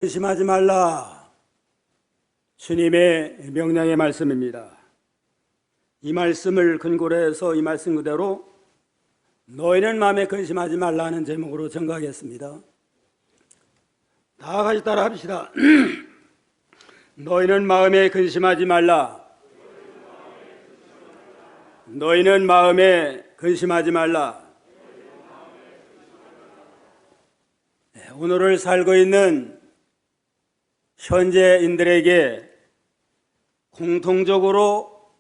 근심하지 말라. 주님의 명령의 말씀입니다. 이 말씀을 근거로 해서 이 말씀 그대로 너희는 마음에 근심하지 말라는 제목으로 전가하겠습니다. 다 같이 따라 합시다. 너희는 마음에 근심하지 말라. 너희는 마음에 근심하지 말라. 오늘을 살고 있는 현재인들에게 공통적으로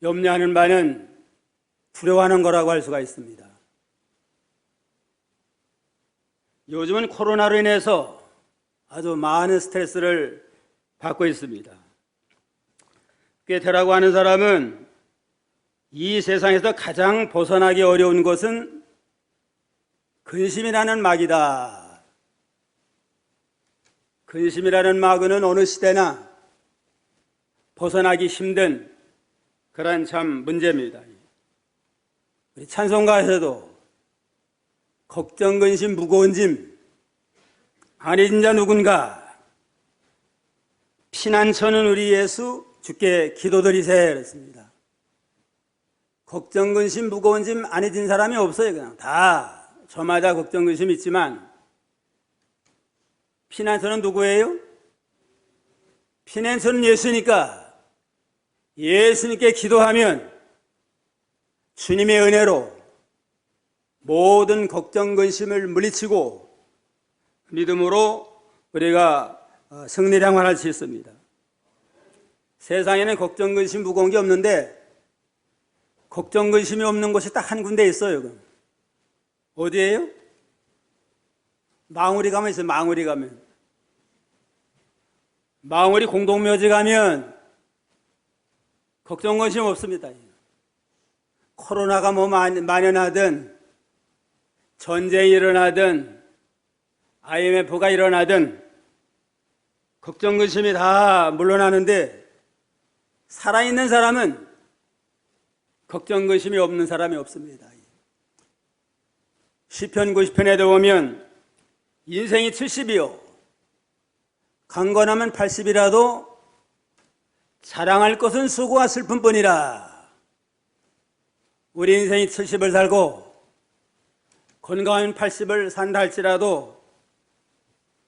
염려하는 바는 두려워하는 거라고 할 수가 있습니다. 요즘은 코로나로 인해서 아주 많은 스트레스를 받고 있습니다. 꾀테라고 하는 사람은 이 세상에서 가장 벗어나기 어려운 것은 근심이라는 막이다. 근심이라는 막은 어느 시대나 벗어나기 힘든 그런 참 문제입니다. 우리 찬송가에서도 걱정, 근심, 무거운 짐 아닌 자 누군가 피난처는 우리 예수 주께 기도드리세 그랬습니다. 걱정, 근심, 무거운 짐 안 해진 사람이 없어요. 그냥 다 저마다 걱정, 근심 있지만 피난처는 누구예요? 피난처는 예수니까 예수님께 기도하면 주님의 은혜로 모든 걱정, 근심을 물리치고 믿음으로 우리가 승리를 향할 수 있습니다. 세상에는 걱정, 근심, 무거운 게 없는데 걱정, 근심이 없는 곳이 딱 한 군데 있어요. 그럼. 어디예요? 망우리 가면 있어요. 망우리 가면. 망우리 공동묘지 가면 걱정, 근심 없습니다. 코로나가 뭐 만연하든 전쟁이 일어나든 IMF가 일어나든 걱정, 근심이 다 물러나는데 살아있는 사람은 걱정, 근심이 없는 사람이 없습니다. 시편 90편에도 보면 인생이 70이요 강건하면 80이라도 자랑할 것은 수고와 슬픔뿐이라. 우리 인생이 70을 살고 건강하면 80을 산다 할지라도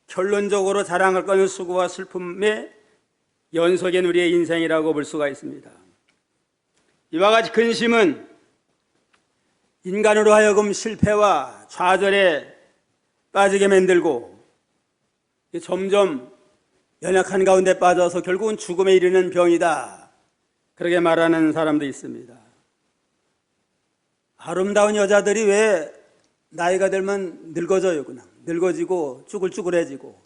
결론적으로 자랑할 것은 수고와 슬픔의 연속인 우리의 인생이라고 볼 수가 있습니다. 이와 같이 근심은 인간으로 하여금 실패와 좌절에 빠지게 만들고 점점 연약한 가운데 빠져서 결국은 죽음에 이르는 병이다. 그렇게 말하는 사람도 있습니다. 아름다운 여자들이 왜 나이가 들면 늙어져요. 그냥 늙어지고 쭈글쭈글해지고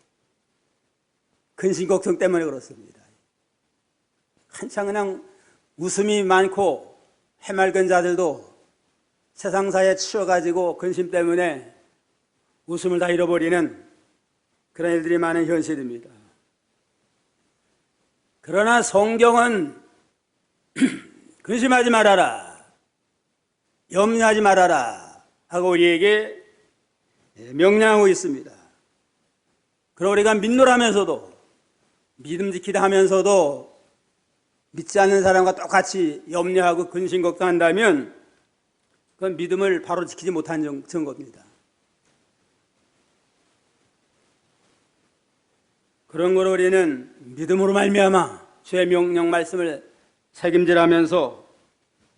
근심 걱정 때문에 그렇습니다. 한창 그냥 웃음이 많고 해맑은 자들도 세상사에 치여가지고 근심 때문에 웃음을 다 잃어버리는 그런 일들이 많은 현실입니다. 그러나 성경은 근심하지 말아라, 염려하지 말아라 하고 우리에게 명령하고 있습니다. 그리고 우리가 믿노라면서도 믿음 지키다 하면서도 믿지 않는 사람과 똑같이 염려하고 근심 걱정한다면 그건 믿음을 바로 지키지 못한 증거입니다. 그런 거로 우리는 믿음으로 말미암아 주의 명령 말씀을 책임질하면서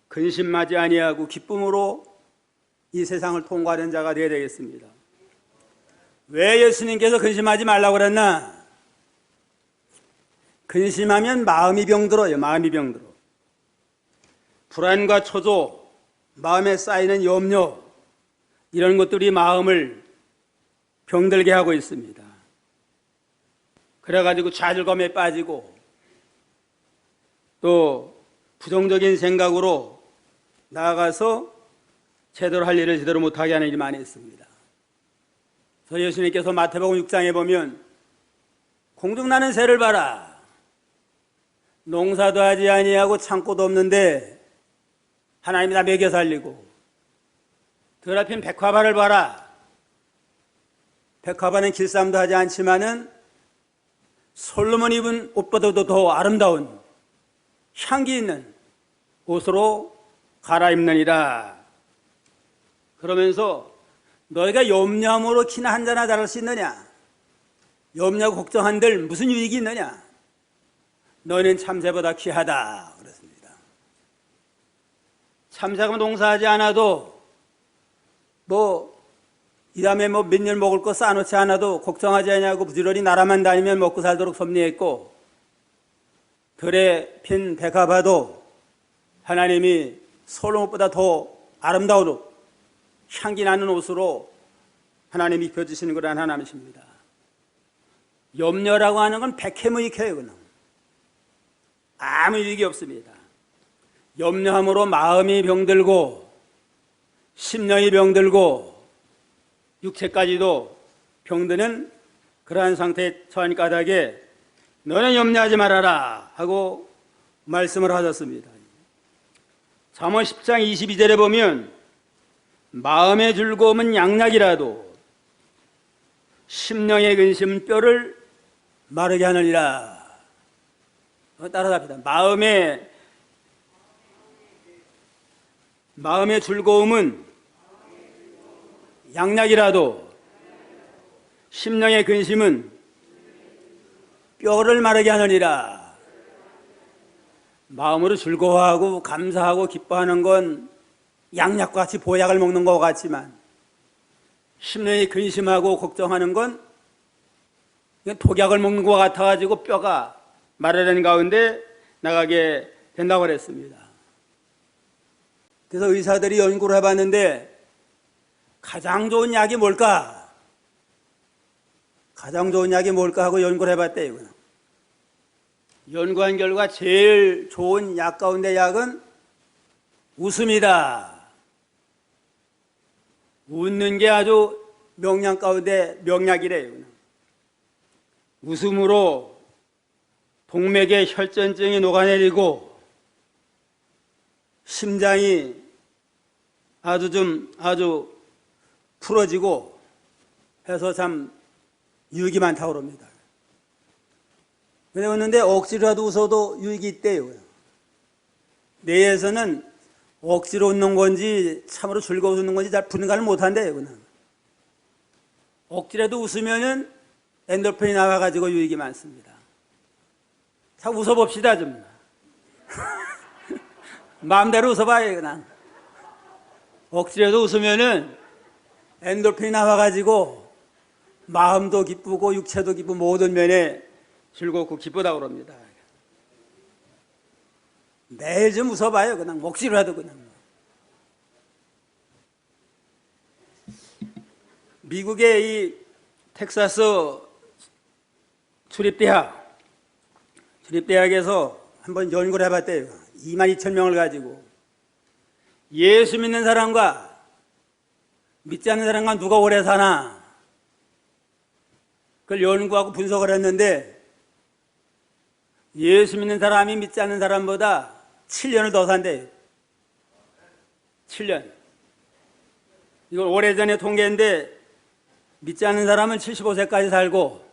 근심하지 아니하고 기쁨으로 이 세상을 통과하는 자가 되어야 되겠습니다. 왜 예수님께서 근심하지 말라고 그랬나? 근심하면 마음이 병들어요. 마음이 병들어. 불안과 초조, 마음에 쌓이는 염려 이런 것들이 마음을 병들게 하고 있습니다. 그래가지고 좌절감에 빠지고 또 부정적인 생각으로 나아가서 제대로 할 일을 제대로 못하게 하는 일이 많이 있습니다. 그래서 예수님께서 마태복음 6장에 보면 공중나는 새를 봐라. 농사도 하지 아니하고 창고도 없는데 하나님이 다 먹여 살리고 더럽힌 백화발을 봐라. 백합화는 길쌈도 하지 않지만은 솔로몬 입은 옷보다도 더 아름다운 향기 있는 옷으로 갈아입느니라. 그러면서 너희가 염려함으로 키나 한 잔이나 잘할 수 있느냐? 염려하고 걱정한들 무슨 유익이 있느냐? 너희는 참새보다 귀하다 그랬습니다. 참새가 농사하지 않아도 이 다음에 몇 년 먹을 거 쌓아놓지 않아도 걱정하지 않냐고 부지런히 나라만 다니면 먹고 살도록 섭리했고, 들에 핀 백합화도 하나님이 솔로몬보다 더 아름다운 옷, 향기 나는 옷으로 하나님이 입혀주시는 거란 하나님이십니다. 염려라고 하는 건 백해무익해요. 그냥 아무 유익이 없습니다. 염려함으로 마음이 병들고 심령이 병들고 육체까지도 병드는 그러한 상태에 처한 까닭에 너는 염려하지 말아라 하고 말씀을 하셨습니다. 잠언 10장 22절에 보면 마음의 즐거움은 양약이라도 심령의 근심은 뼈를 마르게 하느니라. 따라합시다. 마음의 즐거움은 양약이라도 심령의 근심은 뼈를 마르게 하느니라. 마음으로 즐거워하고 감사하고 기뻐하는 건 양약과 같이 보약을 먹는 것 같지만, 심령이 근심하고 걱정하는 건 독약을 먹는 것 같아가지고 뼈가 마르는 가운데 나가게 된다고 그랬습니다. 그래서 의사들이 연구를 해봤는데 가장 좋은 약이 뭘까? 가장 좋은 약이 뭘까 하고 연구를 해봤대요. 연구한 결과 제일 좋은 약 가운데 약은 웃음이다. 웃는 게 아주 명약 가운데 명약이래요. 웃음으로 동맥의 혈전증이 녹아내리고 심장이 아주 풀어지고 해서 참 유익이 많다고 그럽니다. 그런데 억지로라도 웃어도 유익이 있대요. 뇌에서는 억지로 웃는 건지 참으로 즐거워 웃는 건지 잘 분간을 못한대요. 그냥 억지라도 웃으면은 엔돌핀이 나와가지고 유익이 많습니다. 자, 웃어봅시다 좀. 마음대로 웃어봐요. 그냥 억지라도 웃으면은 엔돌핀이 나와가지고 마음도 기쁘고 육체도 기쁘고 모든 면에 즐겁고 기쁘다고 그럽니다. 매일 좀 웃어봐요. 그냥 억지로라도 그냥. 미국의 이 텍사스 주립대학에서 한번 연구를 해봤대요. 22,000명을 가지고 예수 믿는 사람과 믿지 않는 사람과 누가 오래 사나 그걸 연구하고 분석을 했는데, 예수 믿는 사람이 믿지 않는 사람보다 7년을 더 산대요. 7년. 이걸 오래전에 통계인데 믿지 않는 사람은 75세까지 살고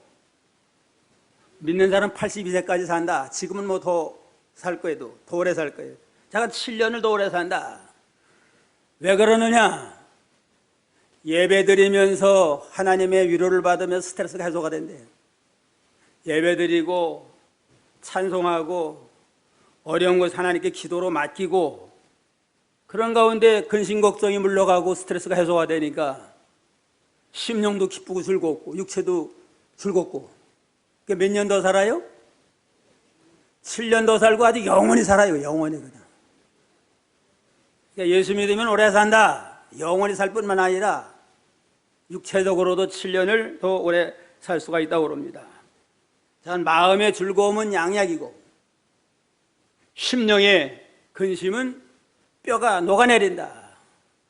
믿는 사람은 82세까지 산다. 지금은 뭐 더 살 거예요. 더 오래 살 거예요. 잠깐 7년을 더 오래 산다. 왜 그러느냐? 예배 드리면서 하나님의 위로를 받으면서 스트레스가 해소가 된대요. 예배 드리고 찬송하고 어려운 것 하나님께 기도로 맡기고 그런 가운데 근심 걱정이 물러가고 스트레스가 해소가 되니까 심령도 기쁘고 즐겁고 육체도 즐겁고. 몇 년 더 살아요? 7년 더 살고 아주 영원히 살아요. 영원히 그냥. 그러니까 예수 믿으면 오래 산다. 영원히 살 뿐만 아니라 육체적으로도 7년을 더 오래 살 수가 있다고 그럽니다. 자, 마음의 즐거움은 양약이고 심령의 근심은 뼈가 녹아내린다.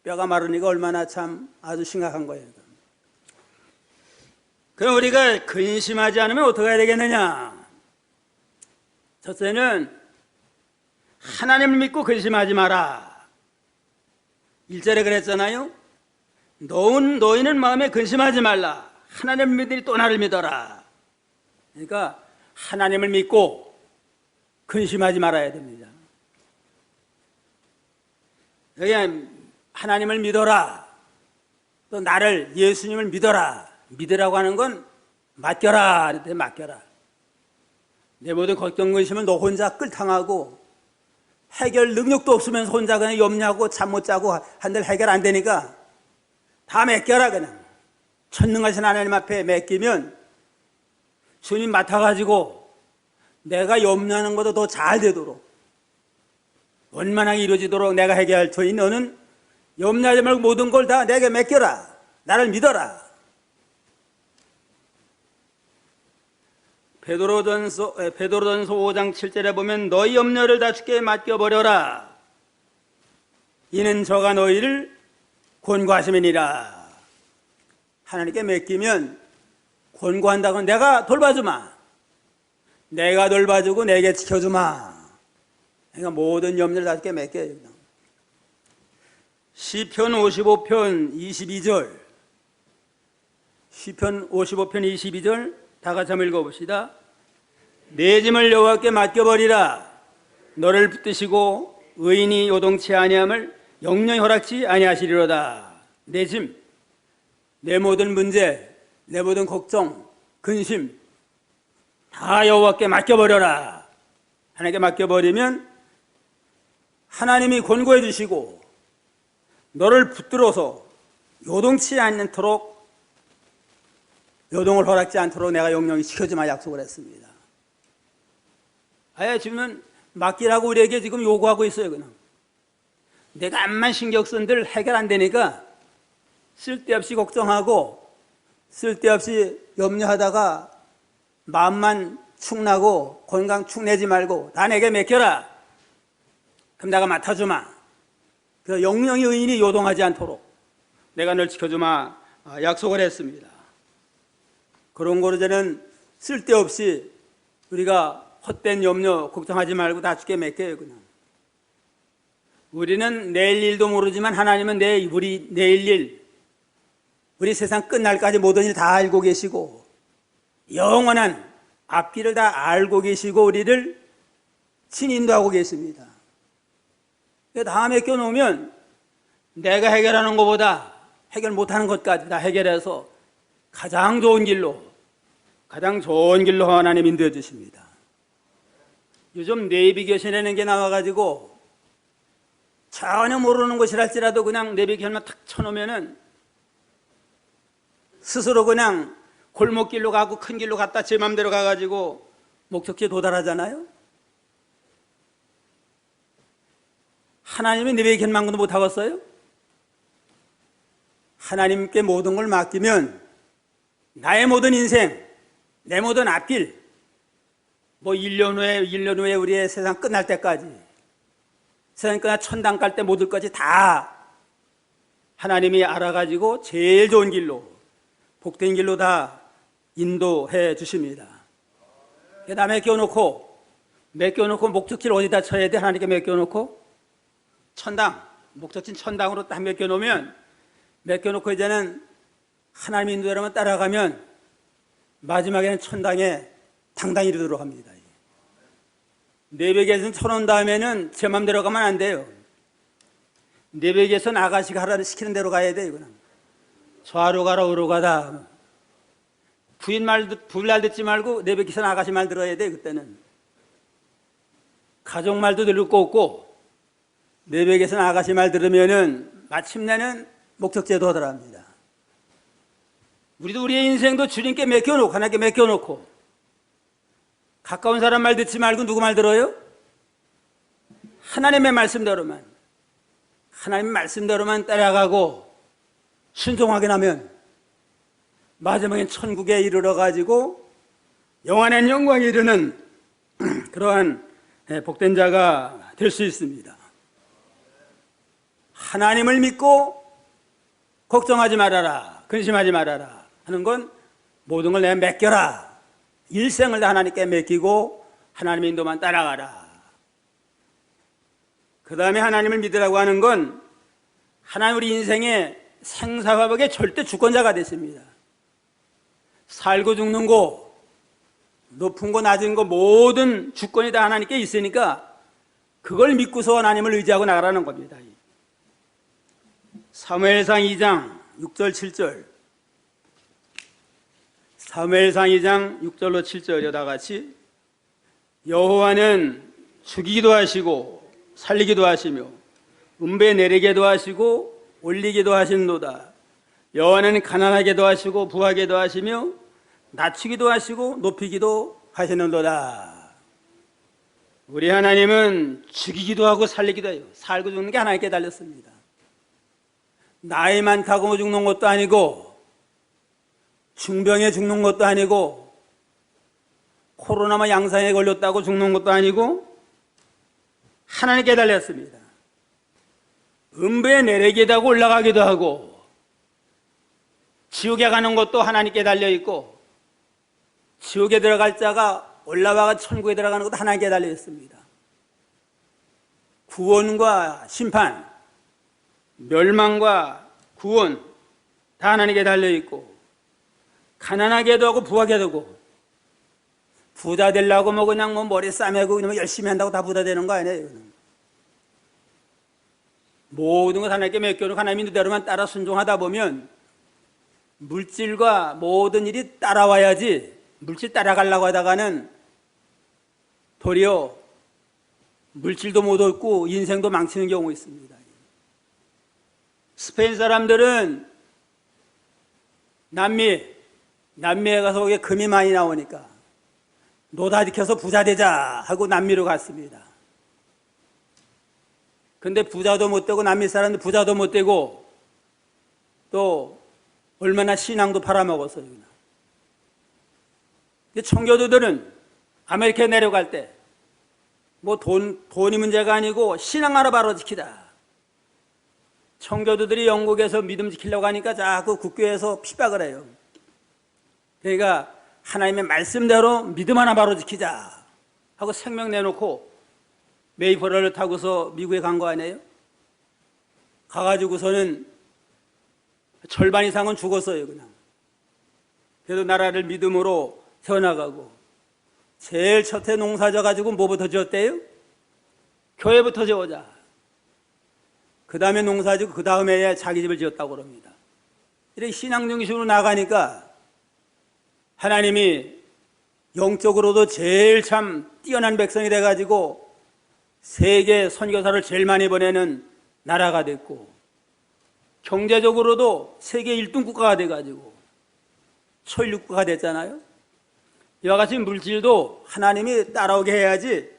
뼈가 마르니까 얼마나 참 아주 심각한 거예요. 그럼 우리가 근심하지 않으면 어떻게 해야 되겠느냐? 첫째는 하나님을 믿고 근심하지 마라. 1절에 그랬잖아요. 너희는 마음에 근심하지 말라. 하나님을 믿으니 또 나를 믿어라. 그러니까 하나님을 믿고 근심하지 말아야 됩니다. 여기 하나님을 믿어라. 또 나를, 예수님을 믿어라. 믿으라고 하는 건 맡겨라. 이렇게 맡겨라. 내 모든 걱정 근심은 너 혼자 끌당하고 해결 능력도 없으면서 혼자 그냥 염려하고 잠 못 자고 한들 해결 안 되니까 다 맡겨라. 그냥 전능하신 하나님 앞에 맡기면 주님 맡아가지고 내가 염려하는 것도 더 잘 되도록 원만하게 이루어지도록 내가 해결할 터니 너는 염려하지 말고 모든 걸 다 내게 맡겨라. 나를 믿어라. 베드로전서 5장 7절에 보면 너희 염려를 다 주께 맡겨버려라. 이는 저가 너희를 권고하심이니라. 하나님께 맡기면 권고한다고 내가 돌봐주마. 내가 돌봐주고 내게 지켜주마. 그러니까 모든 염려를 다 주께 맡겨요. 시편 55편 22절. 시편 55편 22절 다 같이 한번 읽어봅시다. 내 짐을 여호와께 맡겨버리라. 너를 붙드시고 의인이 요동치 아니함을 영영히 허락지 아니하시리로다. 내 짐, 내 모든 문제, 내 모든 걱정, 근심 다 여호와께 맡겨버려라. 하나님께 맡겨버리면 하나님이 권고해 주시고 너를 붙들어서 요동치 않도록 요동을 허락지 않도록 내가 영영히 지켜주마 약속을 했습니다. 아예 지금은 맡기라고 우리에게 지금 요구하고 있어요. 그냥 내가 암만 신경 쓴들 해결 안 되니까 쓸데없이 걱정하고 쓸데없이 염려하다가 마음만 축나고 건강 축내지 말고 다 내게 맡겨라. 그럼 내가 맡아주마. 그래서 영영이 의인이 요동하지 않도록 내가 널 지켜주마 약속을 했습니다. 그런 거로 저는 쓸데없이 우리가 헛된 염려 걱정하지 말고 다 주께 맡겨요. 그냥 우리는 내일 일도 모르지만 하나님은 우리 내일 일, 우리 세상 끝날까지 모든 일 다 알고 계시고 영원한 앞길을 다 알고 계시고 우리를 친인도하고 계십니다. 다 맡겨놓으면 내가 해결하는 것보다 해결 못하는 것까지 다 해결해서 가장 좋은 길로 하나님 인도해 주십니다. 요즘 내비게이션이라는 게 나와가지고 전혀 모르는 곳이랄지라도 그냥 내비게이션만 탁 쳐놓으면은 스스로 그냥 골목길로 가고 큰 길로 갔다 제 맘대로 가가지고 목적지에 도달하잖아요. 하나님이 내비게이션만큼도 못하겠어요? 하나님께 모든 걸 맡기면 나의 모든 인생, 내 모든 앞길, 1년 후에 우리의 세상 끝날 때까지, 세상 끝나 천당 갈 때 모든 것이 다 하나님이 알아가지고 제일 좋은 길로, 복된 길로 다 인도해 주십니다. 다 맡겨놓고 목적지를 어디다 쳐야 돼? 하나님께 맡겨놓고 천당, 목적지는 천당으로 딱 맡겨놓고 이제는 하나님 인도대로만 따라가면 마지막에는 천당에 당당히 이르도록 합니다. 내벽에서 쳐놓은 다음에는 제 맘대로 가면 안 돼요. 내벽에서 아가씨가 하라를 시키는 대로 가야 돼요. 그냥 좌로 가라 우로 가다 부인 말 듣지 말고 내벽에서 아가씨 말 들어야 돼요. 그때는 가족 말도 들을 거 없고 내벽에서 아가씨 말 들으면은 마침내는 목적지에 도달합니다. 우리도 우리의 인생도 주님께 맡겨놓고 하나님께 맡겨놓고 가까운 사람 말 듣지 말고 누구 말 들어요? 하나님의 말씀대로만 따라가고 순종하게 하면 마지막엔 천국에 이르러 가지고 영원한 영광에 이르는 그러한 복된 자가 될 수 있습니다. 하나님을 믿고 걱정하지 말아라, 근심하지 말아라 하는 건 모든 걸 내가 맡겨라. 일생을 다 하나님께 맡기고 하나님의 인도만 따라가라. 그 다음에 하나님을 믿으라고 하는 건 하나님 우리 인생의 생사화복의 절대 주권자가 되십니다. 살고 죽는 거, 높은 거 낮은 거 모든 주권이 다 하나님께 있으니까 그걸 믿고서 하나님을 의지하고 나가라는 겁니다. 사무엘상 2장 6절 7절, 사무엘상 2장 6절로 7절 여다 같이, 여호와는 죽이기도 하시고 살리기도 하시며 은배 내리게도 하시고 올리기도 하시는도다. 여호와는 가난하게도 하시고 부하게도 하시며 낮추기도 하시고 높이기도 하시는도다. 우리 하나님은 죽이기도 하고 살리기도 해요. 살고 죽는 게 하나님께 달렸습니다. 나이 많다고 죽는 것도 아니고 중병에 죽는 것도 아니고 코로나만 양상에 걸렸다고 죽는 것도 아니고 하나님께 달렸습니다. 은배에 내리기도 하고 올라가기도 하고 지옥에 가는 것도 하나님께 달려있고 지옥에 들어갈 자가 올라와가 천국에 들어가는 것도 하나님께 달려있습니다. 구원과 심판, 멸망과 구원 다 하나님께 달려있고 가난하게도 하고 부하게도 하고 부자 되려고 뭐 그냥 뭐 머리 싸매고 그냥 열심히 한다고 다 부자 되는 거 아니에요. 모든 것 하나님께 맡겨놓고 하나님 있는 대로만 따라 순종하다 보면 물질과 모든 일이 따라와야지, 물질 따라가려고 하다가는 도리어 물질도 못 얻고 인생도 망치는 경우가 있습니다. 스페인 사람들은 남미에 가서 거기에 금이 많이 나오니까 노다 지켜서 부자 되자 하고 남미로 갔습니다. 근데 부자도 못 되고 남미 사람들 부자도 못 되고 또 얼마나 신앙도 팔아먹었어요. 청교도들은 아메리카에 내려갈 때 뭐 돈이 문제가 아니고 신앙 하나 바로 지키자. 청교도들이 영국에서 믿음 지키려고 하니까 자꾸 국교에서 핍박을 해요. 그러니까 하나님의 말씀대로 믿음 하나 바로 지키자 하고 생명 내놓고 메이퍼러를 타고서 미국에 간 거 아니에요? 가가지고서는 절반 이상은 죽었어요. 그냥. 그래도 나라를 믿음으로 세워나가고 제일 첫해 농사 져가지고 뭐부터 지었대요? 교회부터 지어자. 그 다음에 농사 지고 그 다음에 자기 집을 지었다고 그럽니다. 이렇게 신앙 중심으로 나가니까 하나님이 영적으로도 제일 참 뛰어난 백성이 돼가지고 세계 선교사를 제일 많이 보내는 나라가 됐고 경제적으로도 세계 1등 국가가 돼가지고 초일국가가 됐잖아요. 이와 같이 물질도 하나님이 따라오게 해야지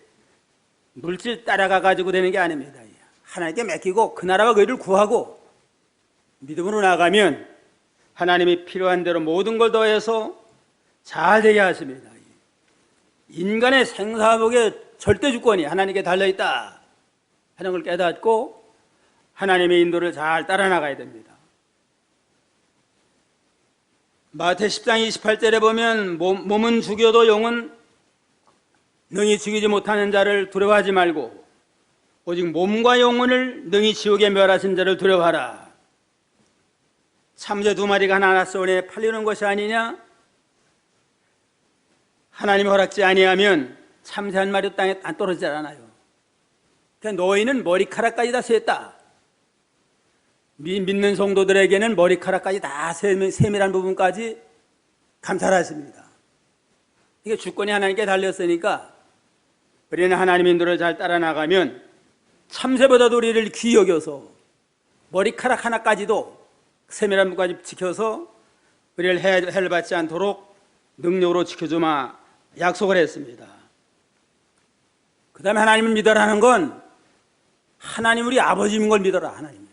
물질 따라가가지고 되는 게 아닙니다. 하나님께 맡기고 그 나라와 그 일을 구하고 믿음으로 나가면 하나님이 필요한 대로 모든 걸 더해서 잘 되게 하십니다. 인간의 생사복의 절대 주권이 하나님께 달려있다 하는 걸 깨닫고 하나님의 인도를 잘 따라 나가야 됩니다. 마태 10장 28절에 보면 몸은 죽여도 영은 능히 죽이지 못하는 자를 두려워하지 말고 오직 몸과 영혼을 능히 지옥에 멸하신 자를 두려워하라. 참새 2마리가 하나 쏘에 팔리는 것이 아니냐? 하나님이 허락지 아니하면 참새 1마리도 땅에 안 떨어지지 않아요. 그러니까 너희는 머리카락까지 다 셌다. 믿는 성도들에게는 머리카락까지 다 세밀한 부분까지 감찰하십니다. 이게 주권이 하나님께 달렸으니까 우리는 하나님의 인도를 잘 따라 나가면 참새보다도 우리를 귀히 여겨서 머리카락 하나까지도 세밀한 부분까지 지켜서 우리를 해를 받지 않도록 능력으로 지켜주마 약속을 했습니다. 그 다음에 하나님을 믿어라는 건 하나님 우리 아버지인 걸 믿어라. 하나님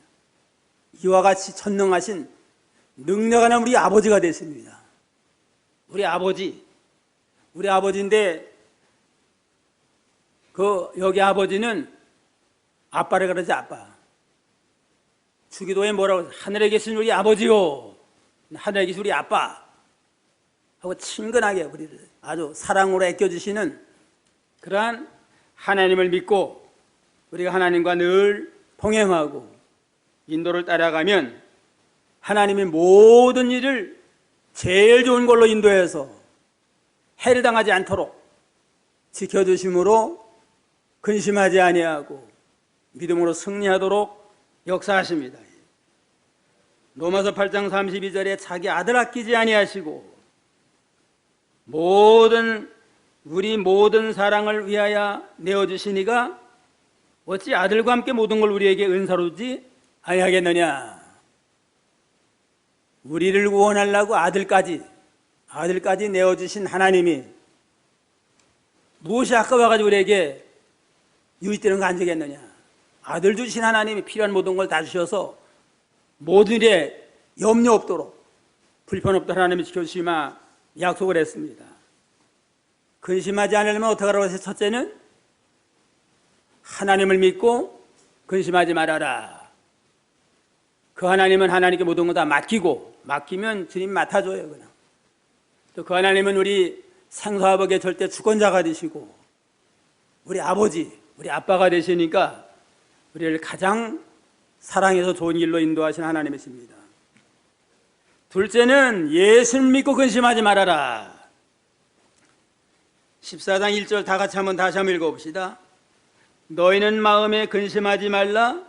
이와 같이 전능하신 능력하는 우리 아버지가 됐습니다. 우리 아버지인데 여기 아버지는 아빠를 그러지. 아빠. 주기도에 뭐라고 하늘에 계신 우리 아버지요, 하늘에 계신 우리 아빠 하고 친근하게 우리를 아주 사랑으로 아껴주시는 그러한 하나님을 믿고 우리가 하나님과 늘 동행하고 인도를 따라가면 하나님이 모든 일을 제일 좋은 걸로 인도해서 해를 당하지 않도록 지켜주심으로 근심하지 아니하고 믿음으로 승리하도록 역사하십니다. 로마서 8장 32절에 자기 아들 아끼지 아니하시고 우리 모든 사랑을 위하여 내어주시니가 어찌 아들과 함께 모든 걸 우리에게 은사로 주지 아니하겠느냐. 우리를 구원하려고 아들까지 내어주신 하나님이 무엇이 아까워가지고 우리에게 유익되는 거 안 되겠느냐. 아들 주신 하나님이 필요한 모든 걸 다 주셔서 모든 일에 염려 없도록 불편 없도록 하나님이 지켜주시마 약속을 했습니다. 근심하지 않으려면 어떻게 하라고 했어요? 첫째는 하나님을 믿고 근심하지 말아라. 그 하나님은 하나님께 모든 거 다 맡기면 주님 맡아줘요. 그냥. 또 그 하나님은 우리 생사화복의 절대 주권자가 되시고 우리 아버지, 우리 아빠가 되시니까 우리를 가장 사랑해서 좋은 길로 인도하신 하나님이십니다. 둘째는 예수를 믿고 근심하지 말아라. 14장 1절 다 같이 다시 한번 읽어봅시다. 너희는 마음에 근심하지 말라.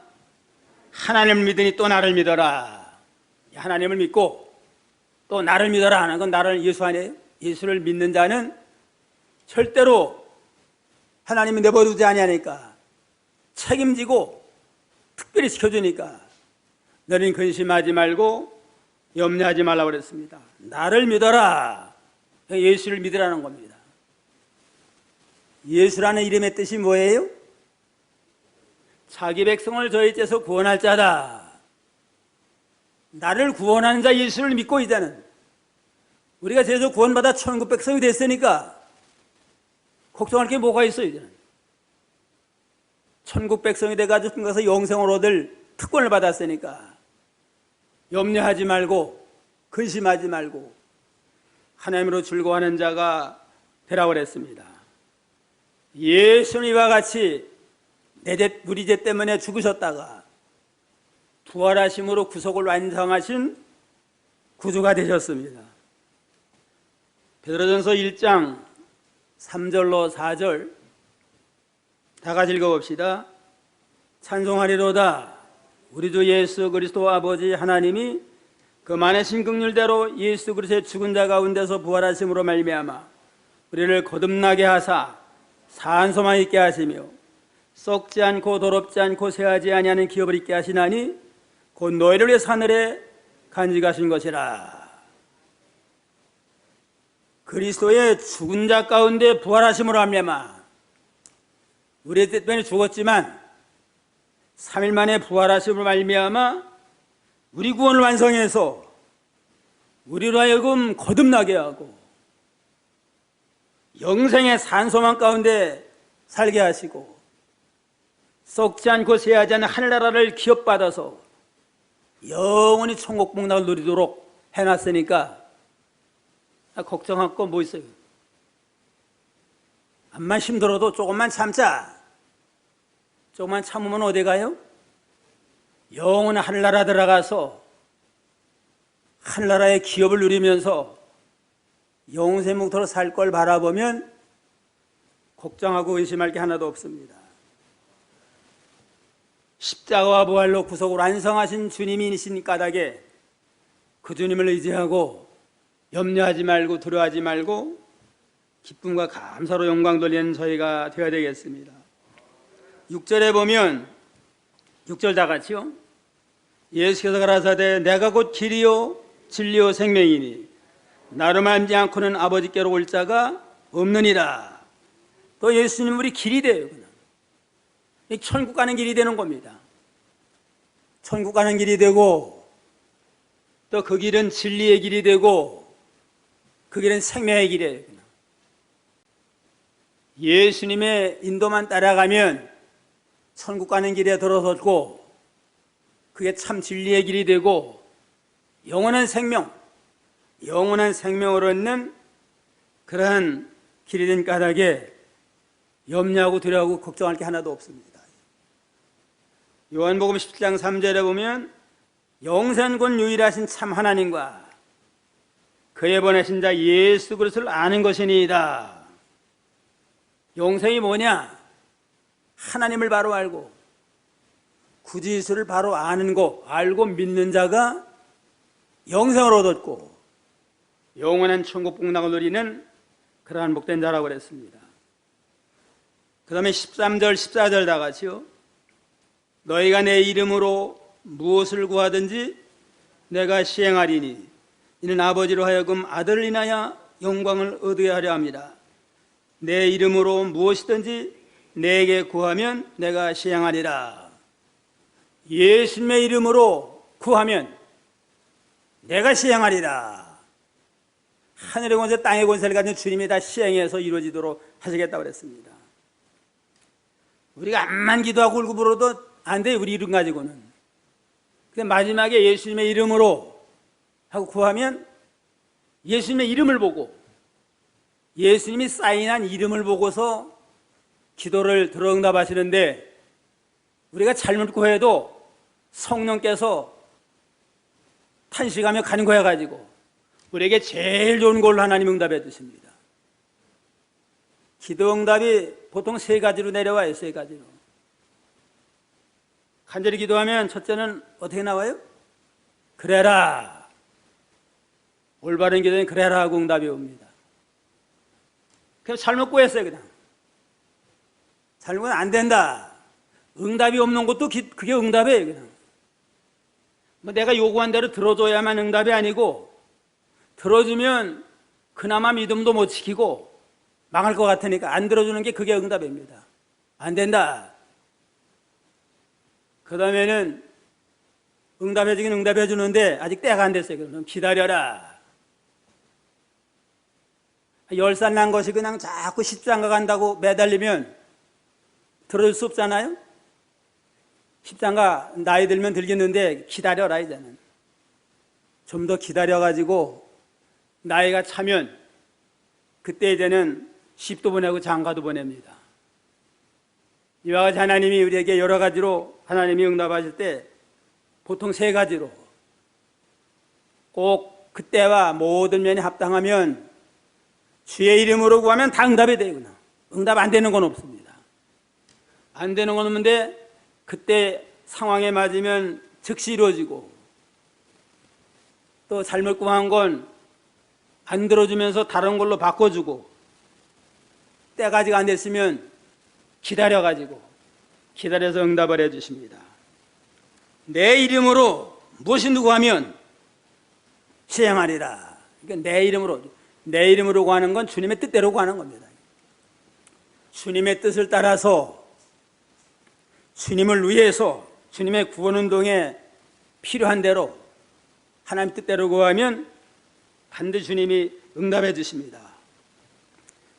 하나님을 믿으니 또 나를 믿어라. 하나님을 믿고 또 나를 믿어라 하는 건 나를 예수 아니에요? 예수를 믿는 자는 절대로 하나님이 내버려두지 아니하니까 책임지고 특별히 지켜주니까 너희는 근심하지 말고 염려하지 말라고 그랬습니다. 나를 믿어라. 예수를 믿으라는 겁니다. 예수라는 이름의 뜻이 뭐예요? 자기 백성을 저희 째서 구원할 자다. 나를 구원하는 자 예수를 믿고 이제는 우리가 죄에서 구원받아 천국 백성이 됐으니까 걱정할 게 뭐가 있어요. 이제는 천국 백성이 돼가지고 가서 영생을 얻을 특권을 받았으니까 염려하지 말고 근심하지 말고 하나님으로 즐거워하는 자가 되라고 그랬습니다. 예수님과 같이 우리 죄 때문에 죽으셨다가 부활하심으로 구속을 완성하신 구주가 되셨습니다. 베드로전서 1장 3절로 4절 다 같이 읽어봅시다. 찬송하리로다. 우리 주 예수 그리스도 아버지 하나님이 그 많으신 긍휼대로 예수 그리스도의 죽은 자 가운데서 부활하심으로 말미암아 우리를 거듭나게 하사 산소만 있게 하시며 썩지 않고 더럽지 않고 쇠하지 아니하는 기업을 있게 하시나니 곧 너희를 위해 하늘에 간직하신 것이라. 그리스도의 죽은 자 가운데 부활하심으로 말미암아 우리 때문에 죽었지만 3일 만에 부활하심으로 말미암아 우리 구원을 완성해서 우리로 하여금 거듭나게 하고 영생의 산소망 가운데 살게 하시고 썩지 않고 쇠하지 않는 하늘나라를 기업받아서 영원히 천국 복락을 누리도록 해놨으니까 걱정할 거 뭐 있어요? 암만 힘들어도 조금만 참자. 조금만 참으면 어디 가요? 영원한 하늘나라 들어가서 하늘나라의 기업을 누리면서 영생 목토로 살 걸 바라보면 걱정하고 의심할 게 하나도 없습니다. 십자가와 부활로 구속을 완성하신 주님이신 까닭에 그 주님을 의지하고 염려하지 말고 두려워하지 말고 기쁨과 감사로 영광 돌리는 저희가 되어야 되겠습니다. 6절에 보면 6절 다 같이요. 예수께서 가라사대 내가 곧 길이요 진리요 생명이니 나를 알지 않고는 아버지께로 올 자가 없느니라. 또 예수님 우리 길이 돼요. 천국 가는 길이 되는 겁니다. 천국 가는 길이 되고 또 그 길은 진리의 길이 되고 그 길은 생명의 길이에요. 예수님의 인도만 따라가면 천국 가는 길에 들어섰고 그게 참 진리의 길이 되고 영원한 생명을 얻는 그러한 길이 된 까닭에 염려하고 두려워하고 걱정할 게 하나도 없습니다. 요한복음 17장 3절에 보면 영생권 유일하신 참 하나님과 그 그의 보내신 자 예수 그리스도를 아는 것이니이다. 영생이 뭐냐? 하나님을 바로 알고 구주예수를 바로 아는 거, 알고 믿는 자가 영생을 얻었고 영원한 천국 복락을 누리는 그러한 복된 자라고 그랬습니다. 그 다음에 13절 14절 다 같이요. 너희가 내 이름으로 무엇을 구하든지 내가 시행하리니 이는 아버지로 하여금 아들을 인하여 영광을 얻게 하려 합니다. 내 이름으로 무엇이든지 내게 구하면 내가 시행하리라. 예수님의 이름으로 구하면 내가 시행하리라. 하늘의 권세 땅의 권세를 가진 주님이 다 시행해서 이루어지도록 하시겠다고 그랬습니다. 우리가 암만 기도하고 울고 불어도 안 돼요. 우리 이름 가지고는. 근데 마지막에 예수님의 이름으로 하고 구하면 예수님의 이름을 보고 예수님이 사인한 이름을 보고서 기도를 들어 응답하시는데 우리가 잘못 구해도 성령께서 탄식하며 간구해가지고 우리에게 제일 좋은 걸로 하나님 응답해 주십니다. 기도 응답이 보통 세 가지로 내려와요. 세 가지로. 간절히 기도하면 첫째는 어떻게 나와요? 그래라. 올바른 기도는 그래라 하고 응답이 옵니다. 그럼 잘못 구했어요. 그냥 잘못은 안 된다. 응답이 없는 것도 그게 응답이에요. 그냥 뭐 내가 요구한 대로 들어줘야만 응답이 아니고 들어주면 그나마 믿음도 못 지키고 망할 것 같으니까 안 들어주는 게 그게 응답입니다. 안 된다. 그 다음에는 응답해주긴 응답해주는데 아직 때가 안 됐어요. 그럼 기다려라. 10살 난 것이 그냥 자꾸 십장가 간다고 매달리면 들어줄 수 없잖아요. 십장가 나이 들면 들겠는데 기다려라. 이제는 좀 더 기다려가지고 나이가 차면 그때 이제는 십도 보내고 장가도 보냅니다. 이와 같이 하나님이 우리에게 여러 가지로 하나님이 응답하실 때 보통 세 가지로 꼭 그때와 모든 면이 합당하면 주의 이름으로 구하면 다 응답이 되구나. 응답 안 되는 건 없습니다. 안 되는 건 없는데 그때 상황에 맞으면 즉시 이루어지고 또 잘못 구한 건 안 들어주면서 다른 걸로 바꿔주고 때가 아직 안 됐으면 기다려서 응답을 해주십니다. 내 이름으로 무엇이 구하면 시행하리라. 그러니까 내 이름으로 구하는 건 주님의 뜻대로 구하는 겁니다. 주님의 뜻을 따라서 주님을 위해서 주님의 구원운동에 필요한 대로 하나님 뜻대로 구하면 반드시 주님이 응답해 주십니다.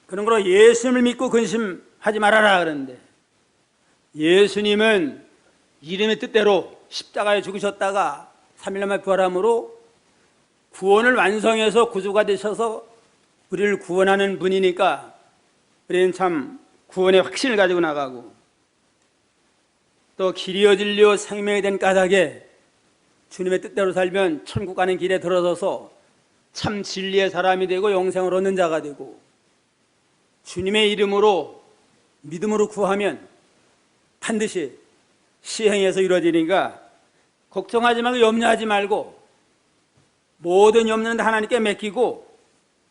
그런 거로 예수님을 믿고 근심하지 말아라 그러는데 예수님은 이름의 뜻대로 십자가에 죽으셨다가 3일 만에 부활함으로 구원을 완성해서 구주가 되셔서 우리를 구원하는 분이니까 우리는 참 구원의 확신을 가지고 나가고 또 길이요 진리요 생명이 된 까닭에 주님의 뜻대로 살면 천국 가는 길에 들어서서 참 진리의 사람이 되고 영생을 얻는 자가 되고 주님의 이름으로 믿음으로 구하면 반드시 시행해서 이루어지니까 걱정하지 말고 염려하지 말고 모든 염려는 하나님께 맡기고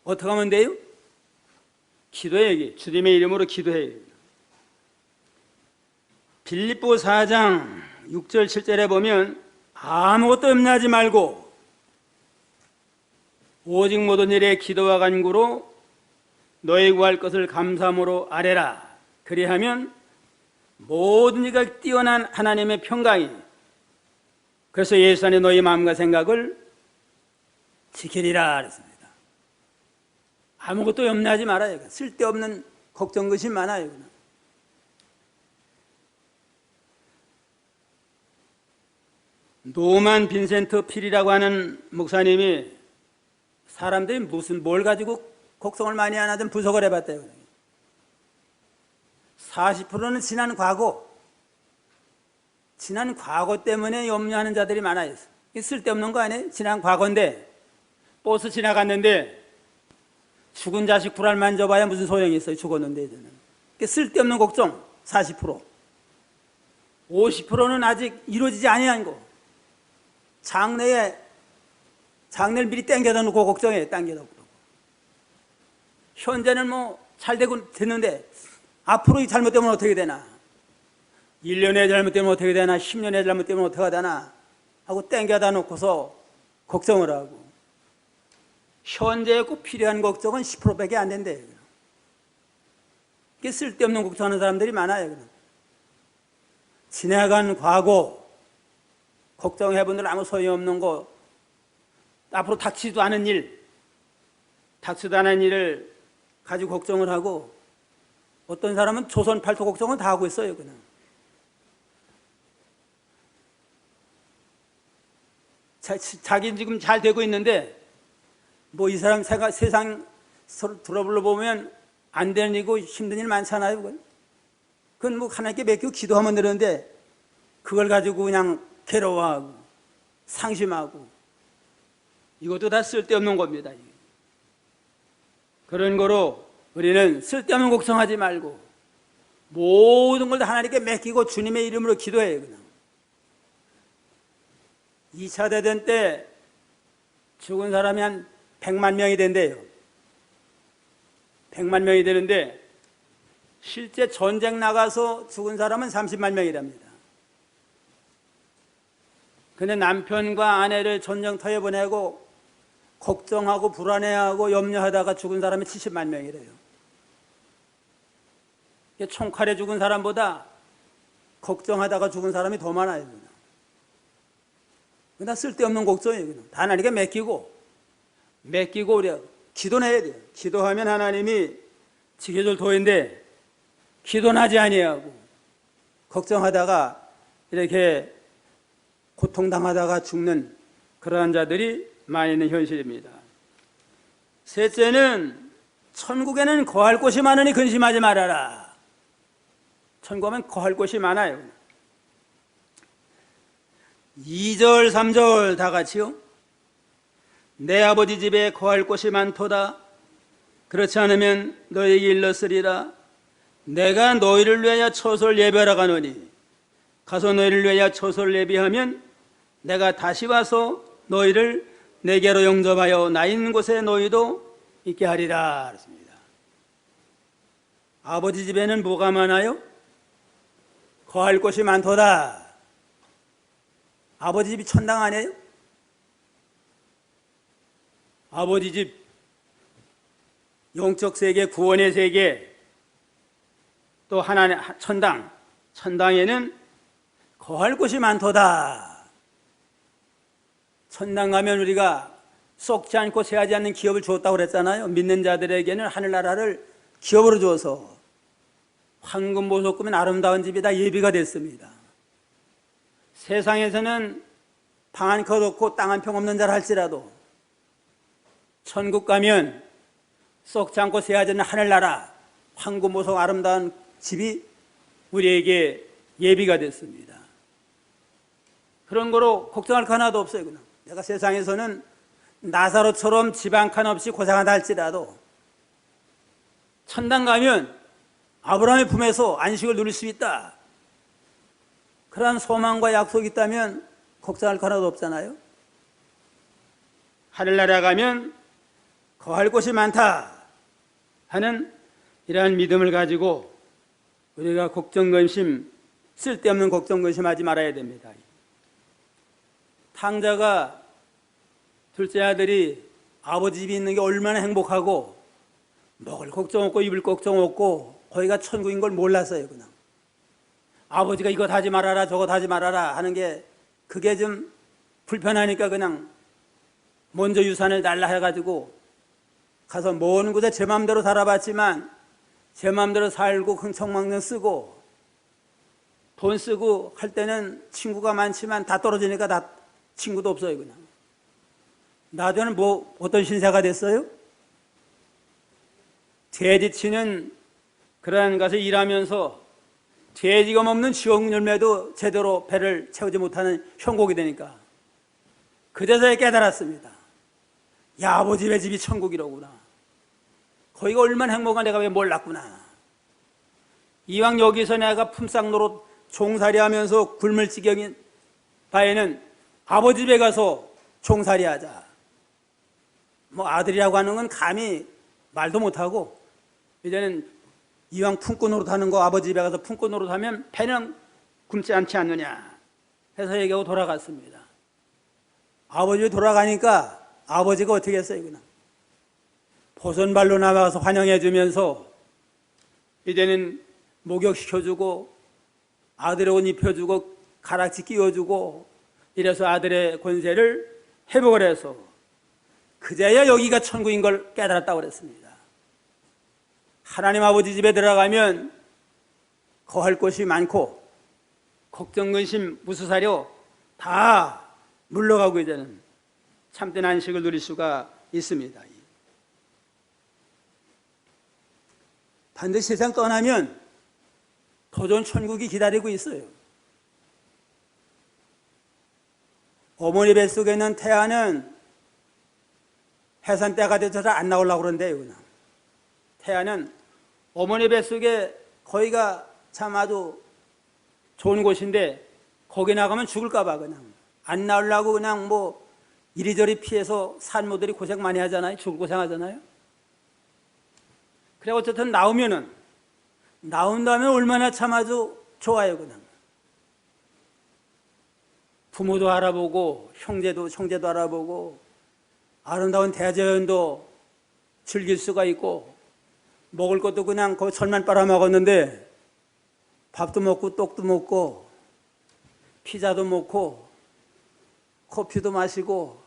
어떻게 하면 돼요? 기도해요. 주님의 이름으로 기도해요. 빌립보 4장 6절 7절에 보면 아무것도 염려하지 말고 오직 모든 일에 기도와 간구로 너희 구할 것을 감사함으로 아뢰라. 그리하면 모든 이가 뛰어난 하나님의 평강이 그래서 예수 안에 너희 마음과 생각을 지키리라 그랬습니다. 아무것도 염려하지 말아요. 쓸데없는 걱정 근심 많아요. 노만 빈센트 필이라고 하는 목사님이 사람들이 뭘 가지고 걱정을 많이 안 하든 분석을 해봤대요. 40%는 지난 과거 때문에 염려하는 자들이 많아요. 쓸데없는 거 아니에요? 지난 과거인데 버스 지나갔는데 죽은 자식 불알 만져봐야 무슨 소용이 있어요. 죽었는데 이제는. 쓸데없는 걱정 40%, 50%는 아직 이루어지지 아니한 거. 장래를 미리 땡겨다 놓고 걱정해. 땡겨다 놓고. 현재는 뭐 잘 되고 됐는데 앞으로 이 잘못되면 어떻게 되나, 1년에 잘못되면 어떻게 되나, 10년에 잘못되면 어떻게 되나 하고 땡겨다 놓고서 걱정을 하고, 현재에 꼭 필요한 걱정은 10%밖에 안 된대요. 이게 쓸데없는 걱정하는 사람들이 많아요. 지나간 과거 걱정해본들 아무 소용없는 거, 앞으로 닥치지도 않은 일을 가지고 걱정을 하고, 어떤 사람은 조선 팔도 걱정은 다 하고 있어요. 그냥 자기는 지금 잘 되고 있는데 뭐 이 사람 세상 들어불러 보면 안 되는 일이고 힘든 일 많잖아요. 그건 뭐 하나님께 맡기고 기도하면 되는데 그걸 가지고 그냥 괴로워하고 상심하고, 이것도 다 쓸데없는 겁니다. 그런 거로 우리는 쓸데없는 걱정하지 말고 모든 걸 다 하나님께 맡기고 주님의 이름으로 기도해요. 그냥 2차 대전 때 죽은 사람이 한 100만 명이 된대요. 100만 명이 되는데 실제 전쟁 나가서 죽은 사람은 30만 명이랍니다. 근데 남편과 아내를 전쟁터에 보내고 걱정하고 불안해하고 염려하다가 죽은 사람이 70만 명이래요. 총칼에 죽은 사람보다 걱정하다가 죽은 사람이 더 많아요. 그냥 쓸데없는 걱정이에요. 그냥 다 하나님께 맡기고 우리가 기도는 해야 돼요. 기도하면 하나님이 지켜줄 도인데, 기도는 하지 아니하고 걱정하다가 이렇게 고통당하다가 죽는 그러한 자들이 많이 있는 현실입니다. 셋째는 천국에는 거할 곳이 많으니 근심하지 말아라. 천국하면 거할 곳이 많아요. 2절 3절 다 같이요. 내 아버지 집에 거할 곳이 많도다. 그렇지 않으면 너에게 일렀으리라. 내가 너희를 위하여 처소를 예비하러 가노니 가서 너희를 위하여 처소를 예비하면 내가 다시 와서 너희를 내게로 영접하여 나 있는 곳에 너희도 있게 하리라. 그렇습니다. 아버지 집에는 뭐가 많아요? 거할 곳이 많도다. 아버지 집이 천당 아니에요? 아버지 집, 영적 세계, 구원의 세계, 또 하나님 천당에는 거할 곳이 많도다. 천당 가면 우리가 썩지 않고 새하지 않는 기업을 주었다고 그랬잖아요. 믿는 자들에게는 하늘나라를 기업으로 주어서 황금 보석금은 아름다운 집이 다 예비가 됐습니다. 세상에서는 방 한 컷 없고 땅 한 평 없는 자라 할지라도 천국 가면 썩지 않고 새하지 않는 하늘나라 황금 보석 아름다운 집이 우리에게 예비가 됐습니다. 그런 거로 걱정할 거 하나도 없어요. 그냥 내가 세상에서는 나사로처럼 집 한 칸 없이 고생한다 할지라도 천당 가면 아브라함의 품에서 안식을 누릴 수 있다. 그러한 소망과 약속이 있다면 걱정할 거 하나도 없잖아요. 하늘나라 가면 거할 곳이 많다 하는 이러한 믿음을 가지고 우리가 걱정근심, 쓸데없는 걱정근심하지 말아야 됩니다. 탕자가 둘째 아들이 아버지 집이 있는 게 얼마나 행복하고 먹을 걱정 없고 입을 걱정 없고 거기가 천국인 걸 몰랐어요. 그냥 아버지가 이거 하지 말아라 저거 하지 말아라 하는 게 그게 좀 불편하니까 그냥 먼저 유산을 달라 해가지고 가서 먼 곳에 제 마음대로 살아봤지만 제 마음대로 살고 흥청망청 쓰고 돈 쓰고 할 때는 친구가 많지만 다 떨어지니까 다 친구도 없어요. 그냥 나중에는 뭐 어떤 신세가 됐어요? 돼지치는 그러한 것을 일하면서 돼지가 먹는 지옥 열매도 제대로 배를 채우지 못하는 형국이 되니까 그제서야 깨달았습니다. 야, 아버지의 집이 천국이로구나. 거기가 얼마나 행복한 내가 왜 몰랐구나. 이왕 여기서 내가 품삯 노릇 종살이 하면서 굶을 지경인 바에는 아버지 집에 가서 종살이 하자. 뭐 아들이라고 하는 건 감히 말도 못하고, 이제는 이왕 품꾼 노릇 하는 거 아버지 집에 가서 품꾼 노릇 하면 배는 굶지 않지 않느냐 해서 얘기하고 돌아갔습니다. 아버지 돌아가니까 아버지가 어떻게 했어요? 그냥 보선발로 나와서 환영해 주면서 이제는 목욕시켜주고 아들의 옷 입혀주고 가락지 끼워주고 이래서 아들의 권세를 회복을 해서 그제야 여기가 천국인 걸 깨달았다고 그랬습니다. 하나님 아버지 집에 들어가면 거할 곳이 많고 걱정, 근심, 무수사려 다 물러가고 이제는 참된 안식을 누릴 수가 있습니다. 반드시 세상 떠나면 더 좋은 천국이 기다리고 있어요. 어머니 뱃속에 있는 태아는 해산 때가 돼서 안 나오려고 그러는데요. 그냥 태아는 어머니 뱃속에 거기가 참 아주 좋은 곳인데 거기 나가면 죽을까 봐 그냥 안 나오려고 그냥 뭐 이리저리 피해서 산모들이 고생 많이 하잖아요. 죽을 고생하잖아요. 그래 어쨌든 나오면은 나온다면 얼마나 참 아주 좋아요. 그냥 부모도 알아보고 형제도 알아보고 아름다운 대자연도 즐길 수가 있고 먹을 것도 그냥 거의 천만 빨아먹었는데 밥도 먹고 떡도 먹고 피자도 먹고 커피도 마시고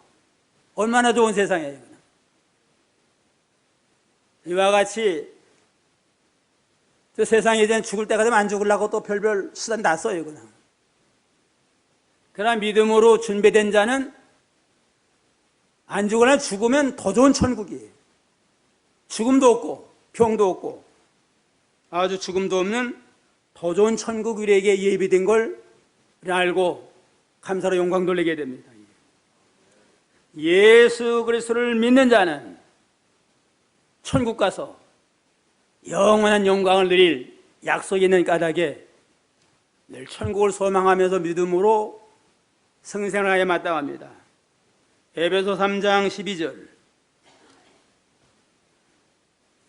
얼마나 좋은 세상이에요. 이와 같이 저 세상에 이제 죽을 때가 되면 안 죽으려고 또 별별 수단 다 써요. 그냥. 그러나 믿음으로 준비된 자는 안 죽으나 죽으면 더 좋은 천국이에요. 죽음도 없고 병도 없고 아주 죽음도 없는 더 좋은 천국 우리에게 예비된 걸 알고 감사로 영광 돌리게 됩니다. 예수 그리스도를 믿는 자는 천국 가서 영원한 영광을 누릴 약속이 있는 까닭에 늘 천국을 소망하면서 믿음으로 성생활에 마땅합니다. 에베소 3장 12절.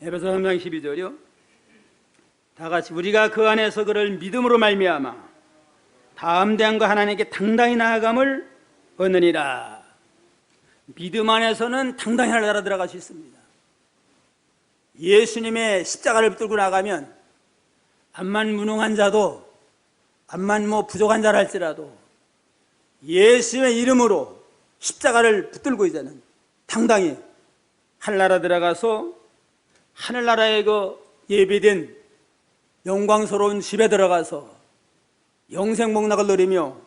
에베소 3장 12절이요. 다 같이 우리가 그 안에서 그를 믿음으로 말미암아 다음 대안과 하나님께 당당히 나아감을 얻느니라. 믿음 안에서는 당당히 하나님 들어갈 수 있습니다. 예수님의 십자가를 붙들고 나가면 암만 무능한 자도 암만 뭐 부족한 자라 할지라도 예수님의 이름으로 십자가를 붙들고 이제는 당당히 하늘나라 들어가서 하늘나라의 그 예비된 영광스러운 집에 들어가서 영생 복락을 누리며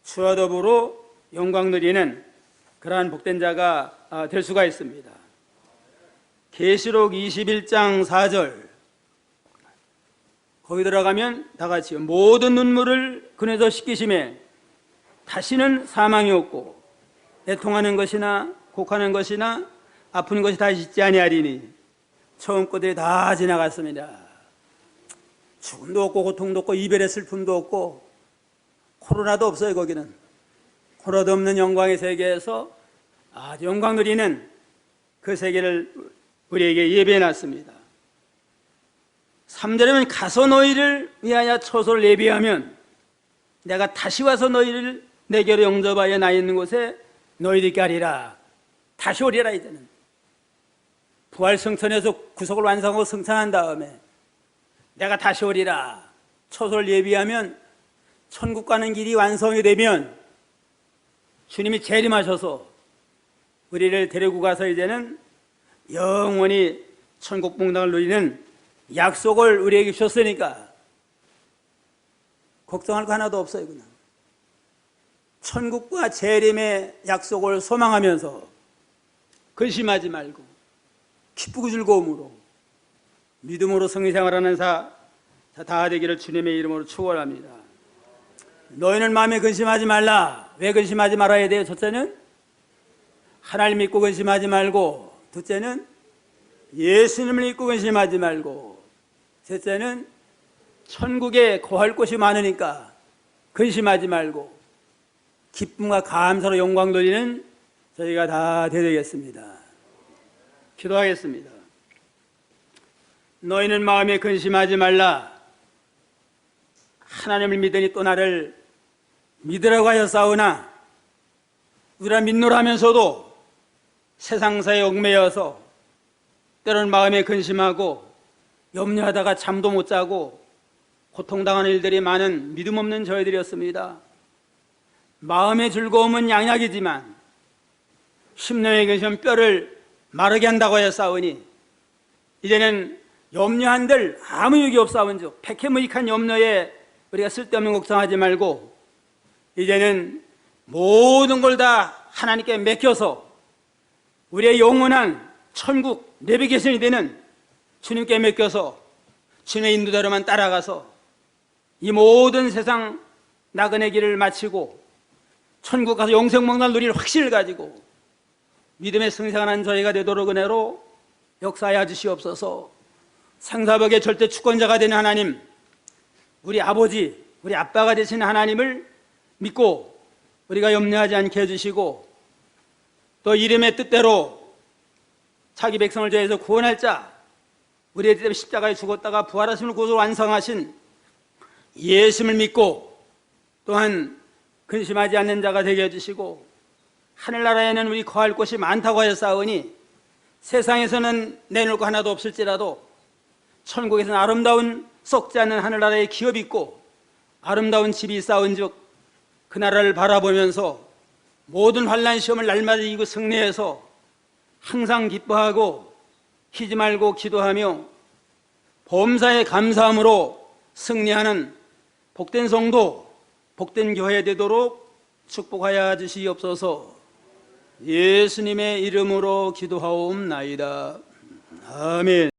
주와 더불어 영광 누리는 그러한 복된 자가 될 수가 있습니다. 계시록 21장 4절 거기 들어가면 다 같이 모든 눈물을 그네서 씻기심에 다시는 사망이 없고 애통하는 것이나 곡하는 것이나 아픈 것이 다시 있지 아니하리니 처음 것들이 다 지나갔습니다. 죽음도 없고 고통도 없고 이별의 슬픔도 없고 코로나도 없어요. 거기는 코로나도 없는 영광의 세계에서 아주 영광 누리는 그 세계를 우리에게 예배해놨습니다. 3절에는 가서 너희를 위하여 처소를 예비하면 내가 다시 와서 너희를 내게로 영접하여 나 있는 곳에 너희들께 하리라. 다시 오리라. 이제는 부활 성천에서 구속을 완성하고 성찬한 다음에 내가 다시 오리라. 처소를 예비하면 천국 가는 길이 완성이 되면 주님이 재림하셔서 우리를 데리고 가서 이제는 영원히 천국 복락을 누리는 약속을 우리에게 주셨으니까 걱정할 거 하나도 없어요. 그냥 천국과 재림의 약속을 소망하면서 근심하지 말고 기쁘고 즐거움으로 믿음으로 성리생활하는 다 되기를 주님의 이름으로 축원합니다. 너희는 마음에 근심하지 말라. 왜 근심하지 말아야 돼요? 첫째는 하나님 믿고 근심하지 말고, 둘째는 예수님을 믿고 근심하지 말고, 셋째는 천국에 거할 곳이 많으니까 근심하지 말고 기쁨과 감사로 영광 돌리는 저희가 다 되겠습니다. 기도하겠습니다. 너희는 마음에 근심하지 말라. 하나님을 믿으니 또 나를 믿으라고 하였사오나 우리가 믿노라면서도 세상사에 얽매여서 때로는 마음에 근심하고 염려하다가 잠도 못 자고 고통당하는 일들이 많은 믿음 없는 저희들이었습니다. 마음의 즐거움은 양약이지만 심령의 근심은 뼈를 마르게 한다고 하였사오니 이제는 염려한들 아무 유익이 없사온즉 백해무익한 염려에 우리가 쓸데없는 걱정하지 말고 이제는 모든 걸 다 하나님께 맡겨서 우리의 영원한 천국 내비게이션이 되는 주님께 맡겨서 주님의 인도대로만 따라가서 이 모든 세상 나그네 길을 마치고 천국 가서 영생목날 누릴 확신을 가지고 믿음의 승생하는 저희가 되도록 은혜로 역사하여 주시옵소서. 생사벽의 절대 주권자가 되는 하나님, 우리 아버지, 우리 아빠가 되신 하나님을 믿고 우리가 염려하지 않게 해주시고 또 이름의 뜻대로 자기 백성을 저해서 구원할 자, 우리의 때문에 십자가에 죽었다가 부활하심을 구속으로 완성하신 예수님을 믿고 또한 근심하지 않는 자가 되게 해주시고 하늘나라에는 우리 거할 곳이 많다고 하였사오니 세상에서는 내놓을 거 하나도 없을지라도 천국에서는 아름다운 썩지 않는 하늘나라에 기업이 있고 아름다운 집이 있사온즉 그 나라를 바라보면서 모든 환난 시험을 날마다 이기고 승리해서 항상 기뻐하고 쉬지 말고 기도하며 범사에 감사함으로 승리하는 복된 성도, 복된 교회 되도록 축복하여 주시옵소서. 예수님의 이름으로 기도하옵나이다. 아멘.